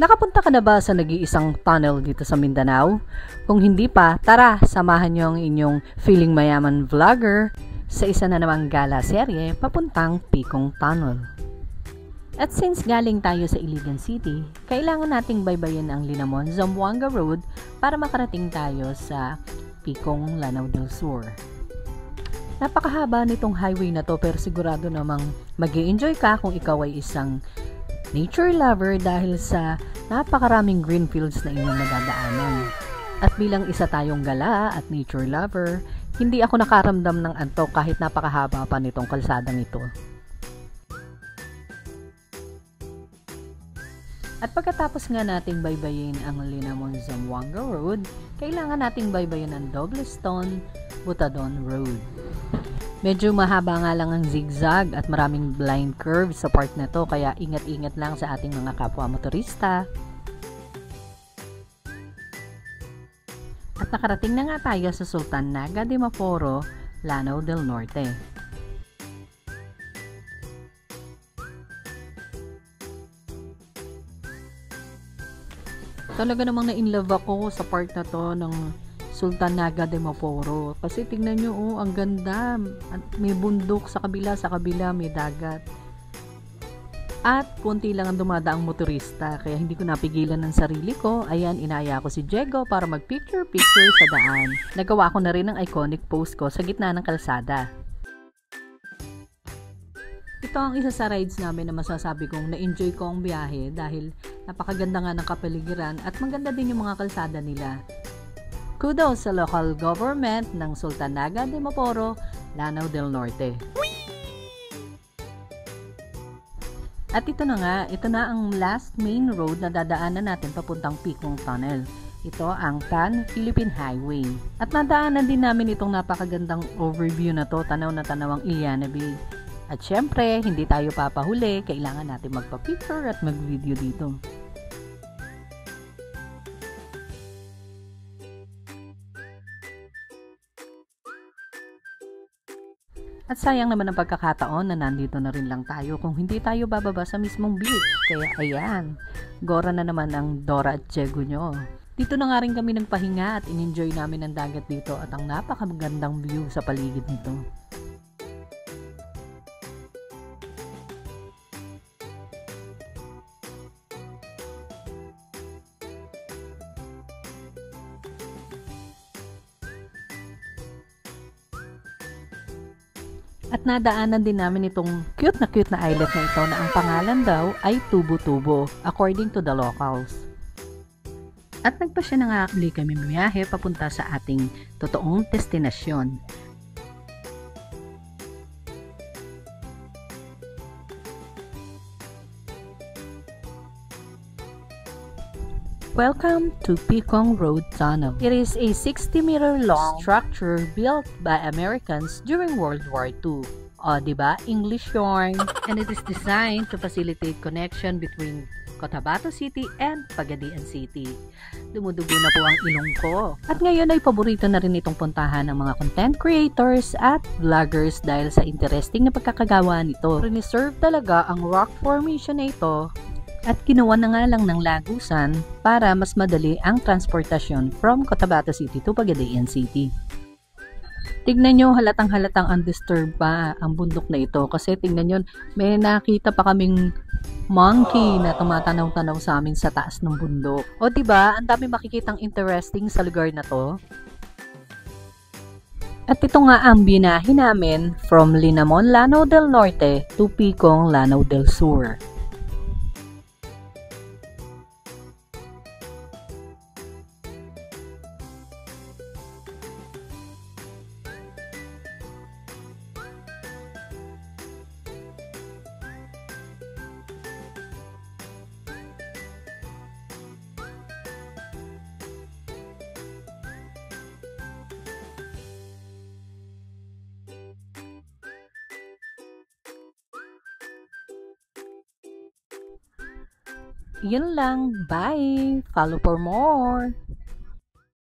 Nakapunta ka na ba sa nag-iisang tunnel dito sa Mindanao? Kung hindi pa, tara, samahan niyo ang inyong feeling mayaman vlogger sa isa na namang gala serye papuntang Picong Tunnel. At since galing tayo sa Iligan City, kailangan nating baybayin ang Linamon Zamboanga Road para makarating tayo sa Picong, Lanao del Sur. Napakahaba nitong highway na to pero sigurado namang mag-i-enjoy ka kung ikaw ay isang nature lover dahil sa napakaraming green fields na inyong madadaanan. At bilang isa tayong gala at nature lover, hindi ako nakaramdam ng antok kahit napakahaba pa nitong kalsadang ito. At pagkatapos nga nating baybayin ang Linamon Zamboanga Road, kailangan nating baybayin ang Douglaston Butadon Road. Medyo mahaba nga lang ang zigzag at maraming blind curves sa part na to, kaya ingat-ingat lang sa ating mga kapwa motorista. At nakarating na nga tayo sa Sultan Naga de Maporo, Lanao del Norte. Talaga namang na-inlove ako sa part na to ng Sultan Naga de Maporo. Kasi tingnan nyo, oh, ang ganda. At may bundok sa kabila may dagat. At konti lang ang dumadaang motorista. Kaya hindi ko napigilan ng sarili ko. Ayan, inaya ko si Diego para mag-picture-picture sa daan. Nagawa ko na rin ang iconic pose ko sa gitna ng kalsada. Ito ang isa sa rides namin na masasabi kong na-enjoy ko ang biyahe dahil napakaganda nga ng kapaligiran at maganda din yung mga kalsada nila. Kudos sa local government ng Sultan Naga de Maporo, Lanao del Norte. At ito na ang last main road na dadaanan natin papuntang Picong Tunnel. Ito ang Pan-Philippine Highway. At nadaanan din namin itong napakagandang overview na to, tanaw na tanaw ang Iliana Bay. At syempre, hindi tayo papahuli, kailangan natin magpa-picture at mag-video dito. At sayang naman ang pagkakataon na nandito na rin lang tayo kung hindi tayo bababa sa mismong beach. Kaya ayan, gora na naman ang Dora at Diego nyo. Dito na nga rin kami nagpahinga at in-enjoy namin ang dagat dito at ang napakagandang view sa paligid nito. At nadaanan din namin itong cute na islet na ito na ang pangalan daw ay Tubo-Tubo according to the locals. At nagpasya na nga uli kami bumiyahe papunta sa ating totoong destinasyon. Welcome to Picong Road Tunnel. It is a 60-meter long structure built by Americans during World War II. O, diba? English yarn. And it is designed to facilitate connection between Cotabato City and Pagadian City. Dumudugo na po ang ilong ko. At ngayon ay paborito na rin itong puntahan ng mga content creators at vloggers dahil sa interesting na pagkakagawa nito. Reserve talaga ang rock formation na ito. At kinuha na nga lang ng lagusan para mas madali ang transportasyon from Cotabato City to Pagadian City. Tignan nyo, halatang-halatang undisturbed pa ang bundok na ito kasi tignan nyo, may nakita pa kaming monkey na tumatanaw-tanaw sa amin sa taas ng bundok. O diba, ang dami makikitang interesting sa lugar na to. At ito nga ang binahe namin from Linamon, Lanao del Norte to Picong, Lanao del Sur. Yun lang. Bye! Follow for more!